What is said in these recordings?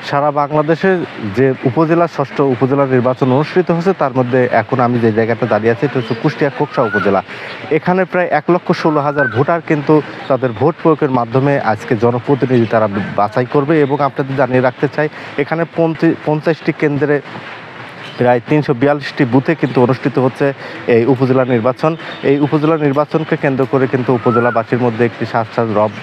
সারা বাংলাদেশের যে উপজেলার ৬ষ্ঠ উপজেলা নির্বাচন অনুষ্ঠিত হচ্ছে তার মধ্যে এখন আমি যে জায়গাটা দাঁড়িয়ে আছি এটা হচ্ছে কুষ্টিয়া কোকসা উপজেলা। এখানে প্রায় ১,১৬,০০০ ভোটার কিন্তু তাদের ভোট প্রয়োগের মাধ্যমে আজকে জনপ্রতিনিধি তারা বাছাই করবে। এবং আপনাদের জানিয়ে রাখতে চাই এখানে ৫০টি কেন্দ্রে প্রায় ৩৪২টি বুথে কিন্তু অনুষ্ঠিত হচ্ছে এই উপজেলা নির্বাচন। এই উপজেলা নির্বাচনকে কেন্দ্র করে কিন্তু উপজেলাবাসীর মধ্যে একটি শ্বাস রব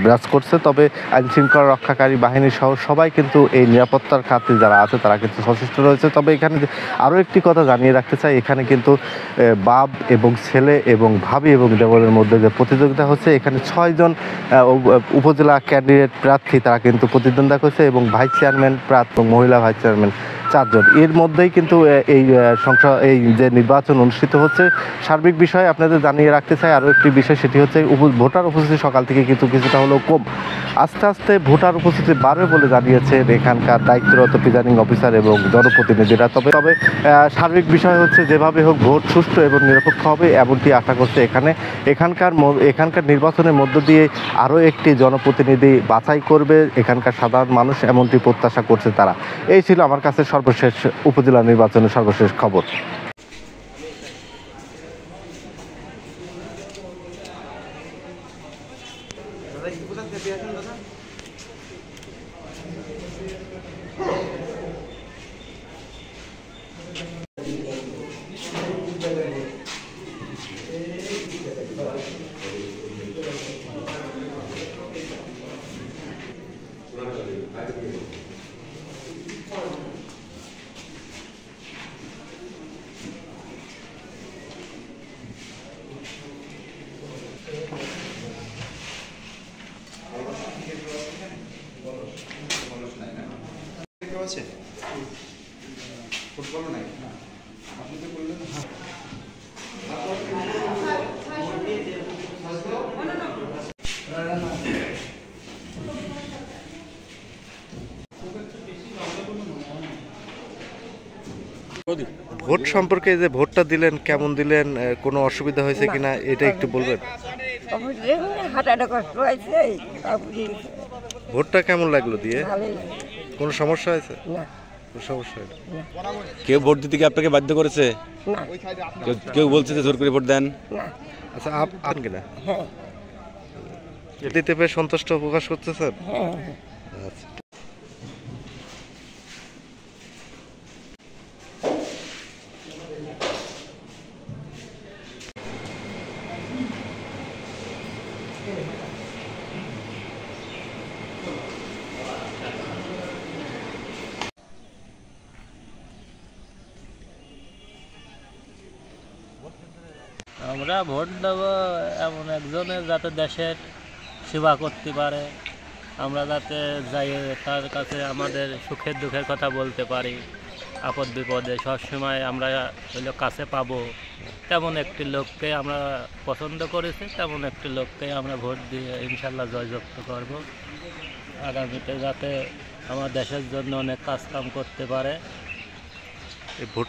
বিরাজ করছে। তবে আইনশৃঙ্খলা রক্ষাকারী বাহিনী সহ সবাই কিন্তু এই নিরাপত্তার খাতে যারা আছে তারা কিন্তু সচেষ্ট রয়েছে। তবে এখানে আরও একটি কথা জানিয়ে রাখতে চাই, এখানে কিন্তু বাপ এবং ছেলে এবং ভাবি এবং দেবরের মধ্যে যে প্রতিযোগিতা হচ্ছে, এখানে 6 জন উপজেলা ক্যান্ডিডেট প্রার্থী তারা কিন্তু প্রতিদ্বন্দ্বিতা করছে এবং ভাইস চেয়ারম্যান প্রার্থী এবং মহিলা ভাইস চেয়ারম্যান 4 জন। এর মধ্যেই কিন্তু এই যে নির্বাচন অনুষ্ঠিত হচ্ছে। সার্বিক বিষয়ে আপনাদের জানিয়ে রাখতে চাই আরও একটি বিষয়, সেটি হচ্ছে ভোটার উপস্থিতি সকাল থেকে কিন্তু কিছুটা হলেও কম। আস্তে আস্তে ভোটার উপস্থিতি বাড়বে বলে জানিয়েছেন এখানকার দায়িত্বরত প্রিজাইডিং অফিসার এবং জনপ্রতিনিধিরা। তবে সার্বিক বিষয় হচ্ছে যেভাবে হোক ভোট সুষ্ঠু এবং নিরপেক্ষ হবে এমনটি আশা করছে এখানকার নির্বাচনের মধ্য দিয়ে আরও একটি জনপ্রতিনিধি বাছাই করবে এখানকার সাধারণ মানুষ, এমনটি প্রত্যাশা করছে তারা। এই ছিল আমার কাছে সর্বশেষ উপজেলা নির্বাচনের সর্বশেষ খবর। ফুটবল নাই আপনি তো বললেন ভোট সম্পর্কে যে ভোটটা দিলেন কেমন দিলেন, কোনো অসুবিধা হয়েছে কিনা এটা একটু বলবেন। ভোটটা কেমন লাগলো দিয়ে, কোনো সমস্যা হয়েছে? সমস্যা হয়নি। কেউ ভোট দিতে কি আপনাকে বাধ্য করেছে? কেউ বলছে যে জোর করে ভোট দেন? আচ্ছা আপনি কিনা দিতে পেরে সন্তুষ্ট প্রকাশ করতেছেন? আচ্ছা। আমরা ভোট দেব এমন একজনের যাতে দেশের সেবা করতে পারে, আমরা যাতে যাই তার কাছে আমাদের সুখের দুঃখের কথা বলতে পারি, আপদ বিপদে সবসময় আমরা হইলো কাছে পাবো, তেমন একটি লোককে আমরা পছন্দ করেছি। তেমন একটি লোককে আমরা ভোট দিয়ে ইনশাল্লাহ জয়যুক্ত করব। আগামীতে যাতে আমার দেশের জন্য অনেক কাজ কাম করতে পারে। এই ভোট